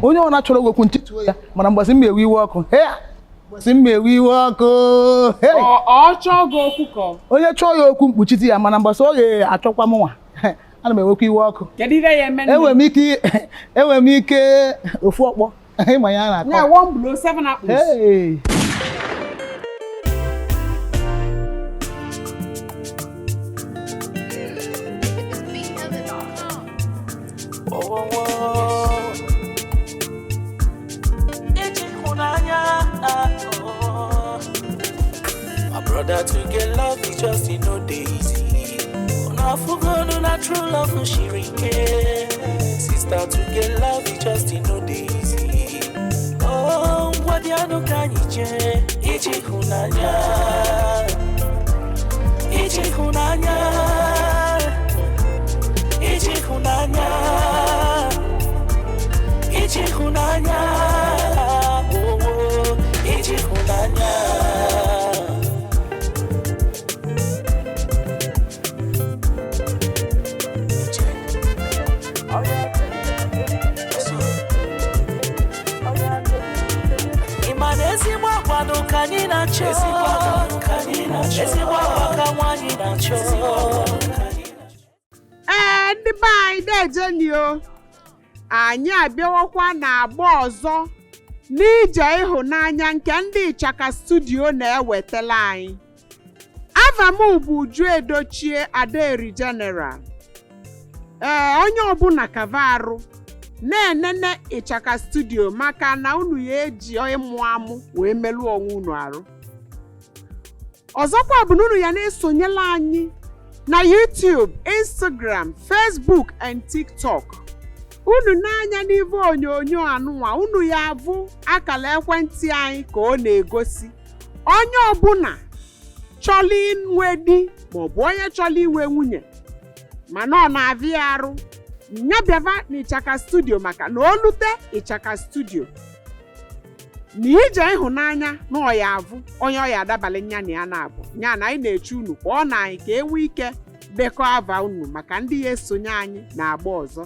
onye ọ na-achọrọ okwu ntịtụ ya mana mgbasị m ewe iwe ọkụ mgbasị m ewe iwe ọkụ ọ chọọ gị okwu ka onye chọọ ya okwu mkpuchite ya mana mgbasị ọ ga-achọkwa m nwa ana m enwekwa iwe ọkụ kedu ihe ya eme enwere m ike ofu ọkpọ ịma ya na-akọ na 1 blow 7 apples Brother, to get love is just no daisy. Now for God, not true love, no she sister, to get love is just no daisy. Oh, what ya no can Ije Ihunanya, Ije Ihunanya, Ije Ihunanya, Ije Ihunanya, oh, Ije Ihunanya. ndị be anyị na-ejenio anyị abịawakwa na-agba ọzọ n'ije ịhụnanya nke ndị Ichaka Studio na-ewetala anyị. Ava m bụ Uju Edochie Adaeri General. Onye ọbụla kavarụ na-enene Ichaka Studio maka na unu ya eji ịmụ amụ wee melụ onwe unu arụ. Ọzọkwa bụ na unu ya na-esonyela anyị na YouTube, Instagram, Facebook and TikTok. Unu na-anya n'ive onyonyo anụnwa unu ya avụ akala ekwentị anyị ka ọ na-egosi. Onye ọbụla chọrọ inwe di maọbụ onye chọrọ inwe nwunye mana ọ na-avị arụ nyabịava na Ichaka Studio maka na olute Ichaka Studio na ije ịhụnanya na ọya avụ onye ọya adabalị nya na ya na-abụ nya na anyị na-eche unu ka ọ na anyị ka enwe ike dekọ ava unu maka ndị ya esonye anyị na-agba ọzọ.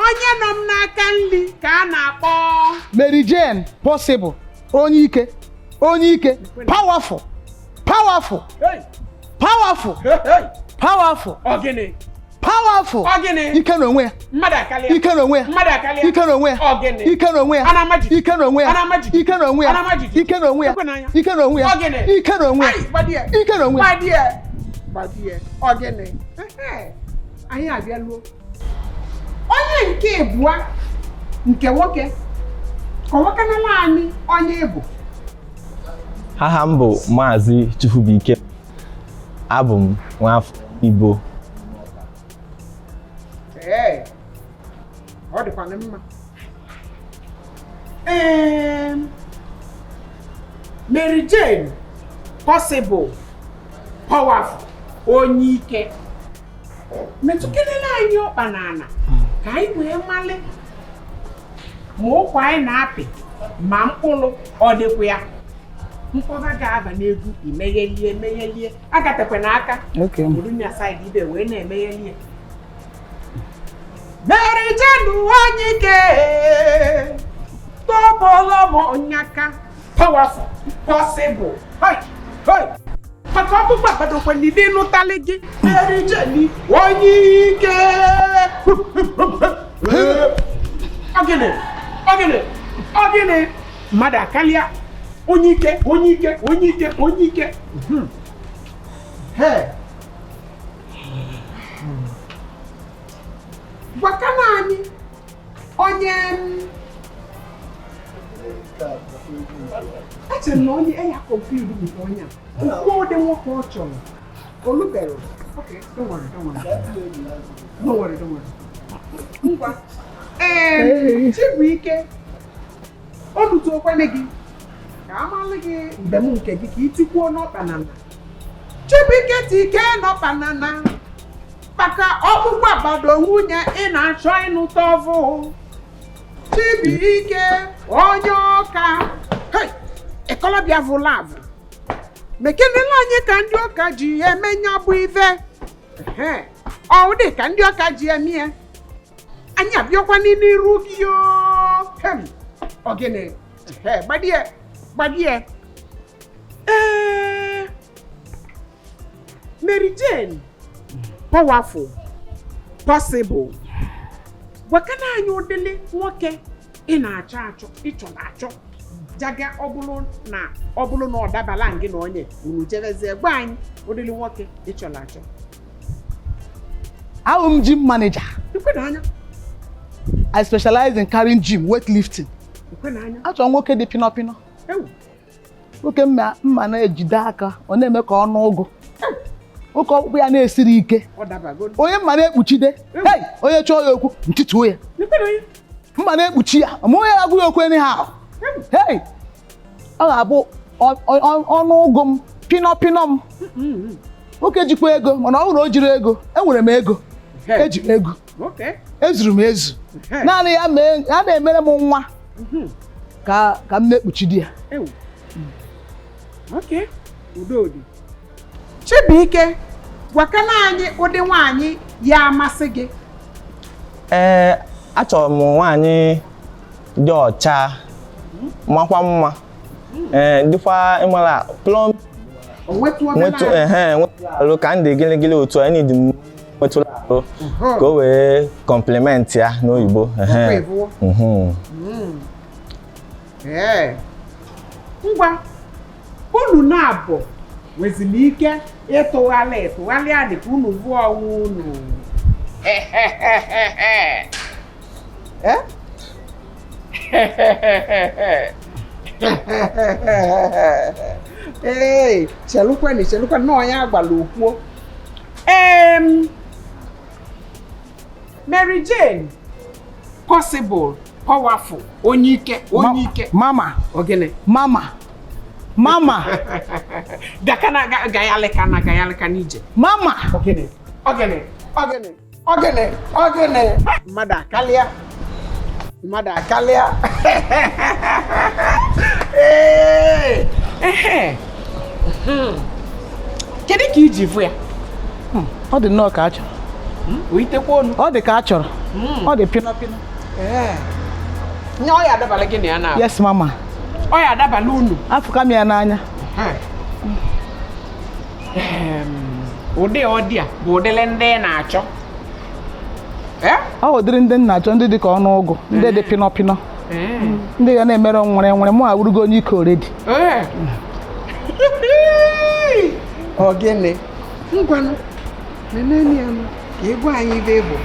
Onye nọ m n'aka nri ka a na-akpọ Mary Jane Possible, onye ike powerful Ogene powerful ike n'onwe ya mmadụ akalia ike n'onwe ya ike n'onwe ya Ogene ike n'onwe ya anamajidi ike n'onwe ya anamajidi ike n'onwe ya anamajidi ike n'onwe ya ike n'onwe ya Ogene ike n'onwe ya ike n'onwe ya gbadie Ogene. Anyị abịaluo onye nke abụọ nke nwoke kọwakanala anyị onye ịbụ. Aha m bụ Maazị Chukwubuike. Abụ m nwafọ Igbo. Ọ dịkwa mma. Mary Jane Possible, powerful, onye ike. Metụkelele anyị ọkpa n'ala ka anyị wee mali ma ụkwa anyị na-apị ma mkpụrụ ọ dịkwa ya. Mkpọba ga-aba n'egwu imeghelie agatekwa n'aka bụrụ nya saịdị ibe wee na-emeghelie. Mary Jane onye ike tọbọlọ m nyaka powerful possible maka ọkpụkpọ akpadokwa n'ide nụtalị gị Mary Jane onye ike. Ogene mmadụ akalia onye ike gwakana anyị onye echere na onye eya confused with onye a ụdị nwoke ọ chọrọ olubere. Okay, don't worry. Ngwa Chibuike olutu okwene gị ka amalị gị mgbe m nke gị ka itikwuo n'ọkpanana. Chibuike tike n'ọkpanana maka ọkpụkpọ agbado nwunye ị na-achọ ịnụta ọvụ. Chibuike onye ọka ekolobịa vụlavụ mekenela anyị ka ndị ọka ji emenya bụ ive ọ dị ka ndị ọka ji eme ya Anyị abịakwa n'iru gị yo. Ogene. Gbadie. Mary Jane. Powerful. Possible. Gwakana anyị ụdịlị nwoke ị na-achọ ịchọ jaga ọ bụrụ na ọ dabala gị na onye unu jerezie gwa anyị ụdịlị nwoke ịchọrọ achọ. Ahụ m gym manager. Ikwenanya. I specialize in carrying gym, weightlifting. Ikwenanya. Achọ nwoke dị pino. Nwoke mma na-ejide aka, ọ na-eme ka ọnụ ụgụ. Nwoke ọkpụkpụ ya na-esiri ike. Onye mma na-ekpuchide. Onye chọọ ya okwu, ntịtụo ya. Mma na-ekpuchi ya, ma onye agwụ ya okwu anyhow. Ọ ga-abụ ọnụ ụgụ m, pino m. Nwoke jikwa ego, mana ọ bụrụ o jiri ego, enwere m ego. Ejiri ego. Ezuru m ezu. Naanị ya na-emere m nwa ka m na-ekpuchi di ya. Udodi. Chibuike, gwakana anyị ụdị nwaanyị ya amasị gị. Achọrọ m nwaanyị dị ọcha, makwa mma. Dịkwa ịmara plọm. Nwetu alụ ka ndị gịlịgịlị otu anyị dị m nwetụla alụ ka o wee compliment ya n'oyibo. Ngwa, unu na-abụ nwezili ike ịtụghalị adị ka unu vụọ ọnwụ unu. Chelukweni na onye agbala okwuo. Mary Jane, possible, powerful, onye ike. Mama. Ogene. Mama. Gayaleka n'ije. Mama. Ogene. Mmadụ akalịa. Kedu ka iji vụ ya? Ọ dị nnọọ ka a chọrọ. Oyitekwa onu. Ọ dị ka a chọrọ. Ọ dị pino. Nye ọ ya adabala gị na ya na. Yes, mama. Ọ ya adabala unu. Afụka m ya n'anya. Ụdị ọdị a bụ ụdịle ndị na-achọ. Ọ ụdịrị ndị na-achọ ndị dị ka ọnụ ụgụ, ndị dị pino. Ndị ga na-emere nwere mụ awụrụgo onye ike already. Ogene. Ngwanụ. Neneni ya ka ị gwa anyị ibe bụ.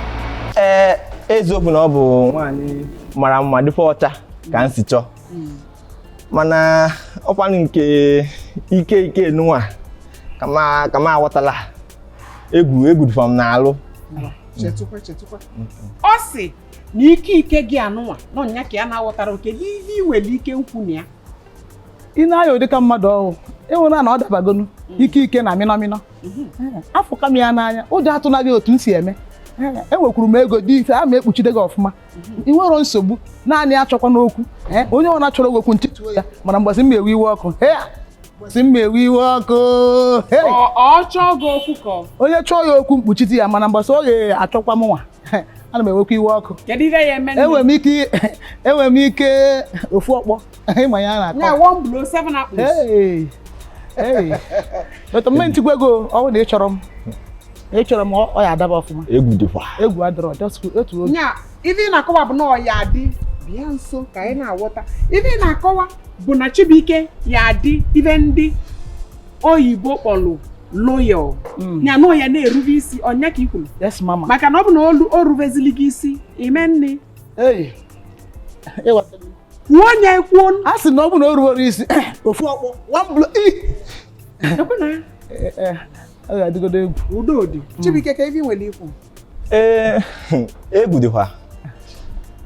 Eziokwu na ọ bụ nwaanyị mara mma dịkwa ọcha ka nsi chọọ. Mana ọkwanụ nke ike nụwa ka m aghọtala egwu dịfa m n'alụ. Chetukwa. Ọ sị na ike gị anụnwa nọ nya ka ya na-aghọtara oke n'ihe iwere ike nkwu na ya. Ị na-aya ụdị ka mmadụ ọhụụ, enwere na ọ dabagonu ike na mịnọmịnọ. Afụka m ya n'anya, ụjọ atụnaghị otu m si eme. Enwekwuru m ego dị ife, a ma ekpuchide gị ọfụma. Ị nwere nsogbu, naanị achọkwa n'okwu. Onye ọna chọrọ okwu ntịtụo ya, mana mgbasị m ewe iwe ọkụ. Ọ chọọ gị okwu ka onye chọọ ya okwu mkpuchite ya, mana mgbasị ọ ga-achọkwa m nwa. Ana m ewekwa iwe ọkụ. Kedu ihe ya eme? Enwere m ike ofu ọkpọ ịma ya na-akọ. Na one blow 7 apples. But mma ntikwa ego ọ na ịchọrọ m ọ ya adaba ọfụma. Egwu dịkwa. Egwu adọrọ otu oge. Nya, ife ị na-akọwa bụ na ọ ya adị bịa nso ka anyị na-aghọta. Ife ị na-akọwa bụ na Chibuike ya adị ife ndị oyibo kpọlụ loyal. Nya na ya na-erube isi ọnya ka ikwuru. Yes, mama. Maka na ọ bụ na o ruvezili gị isi ime nne. Kwuo onye ekwuo. A sị na ọ bụ na o ruwere isi ofu ọkpọ one blow. Ọ ga-adịgodo egwu. Udodi. Chibuike ka ife nwere ikwu. Egwu dịkwa.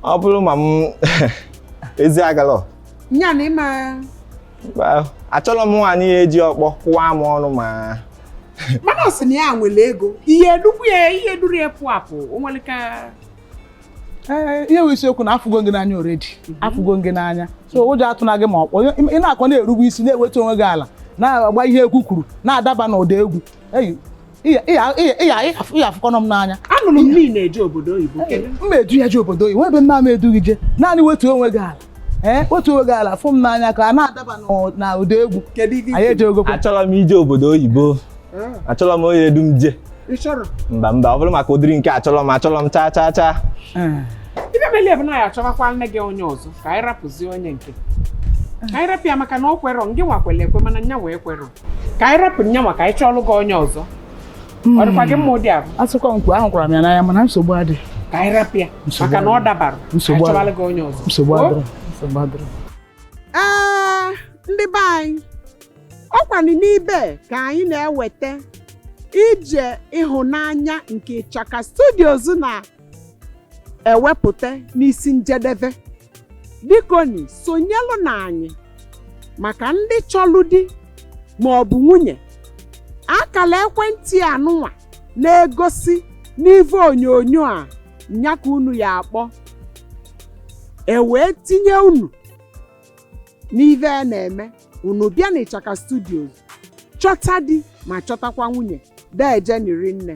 Ọ bụrụ ma m ezi agala. Nya na ịma. Achọrọ m nwaanyị eji ọkpọ kwụwa m ọnụ ma. Mana ọ sị na ya nwere ego. Ihe duru ya apụ. O nwere ka. Ihe wụ isiokwu na afụgo gị n'anya already. Afụgo gị n'anya. So ụjọ atụna gị ma ọkpọ. Ị na-akọ na-erube isi na-eweta onwe gị ala. Na-agba ihe ekwu kwuru, na-adaba n'ụda egwu. Iya afụkọnọ m n'anya. anụrụ m niile eje obodo oyibo kedu mma edu ya je obodo oyibo ebe nna m edu gị je naanị wetu onwe gị ala wetu onwe gị ala fụ m n'anya ka a na-adaba na ụda egwu anyị eje ogokwa achọrọ m ije obodo oyibo achọrọ m onye edu m je mba ọ bụrụ maka ụdịrị nke achọrọ m chaa ibe melie bụ na ya achọbakwa nne gị onye ọzọ ka anyị rapụzie onye nke ka anyị rapụ ya maka na ọ kwerọ ngị nwakwele ekwe mana nya wee kwerọ ka anyị rapụ nya maka anyị chọọlụ gị onye ọzọ ọ dịkwa gị mma ụdị ahụ asụkwa nkwa ahụ kwara m ya n'anya mana nsogbu adị ka anyị rapụ ya maka na ọ dabara nsogbu achọbalụ gị onye ọzọ nsogbu adịrọ ndị be anyị ọkwanụ n'ibe ka anyị na-eweta Ije Ihunanya nke Ichaka Studios na-ewepụta n'isi njedebe bikoni sonyelụ na anyị maka ndị chọlụ di ma ọ bụ nwunye akala ekwentị anụnwa na-egosi n'ive onyonyo a nya ka unu ya akpọ wee tinye unu n'ive a na-eme unu bịa na Ichaka Studios chọta di ma chọtakwa nwunye deje niri nne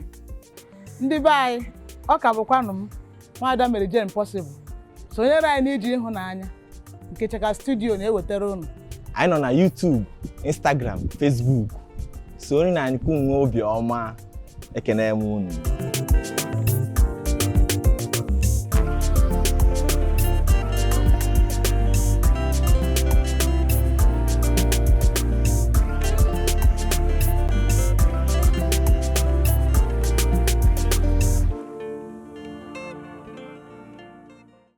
ndị be anyị ọ ka bụkwanụ m Nwada Mary Jane Possible sonyere anyị n'Ije Ihunanya nke Ichaka Studio na-ewetara unu anyị nọ na YouTube, Instagram, Facebook sonyere na anyị ka unu obi ọma ekene m unu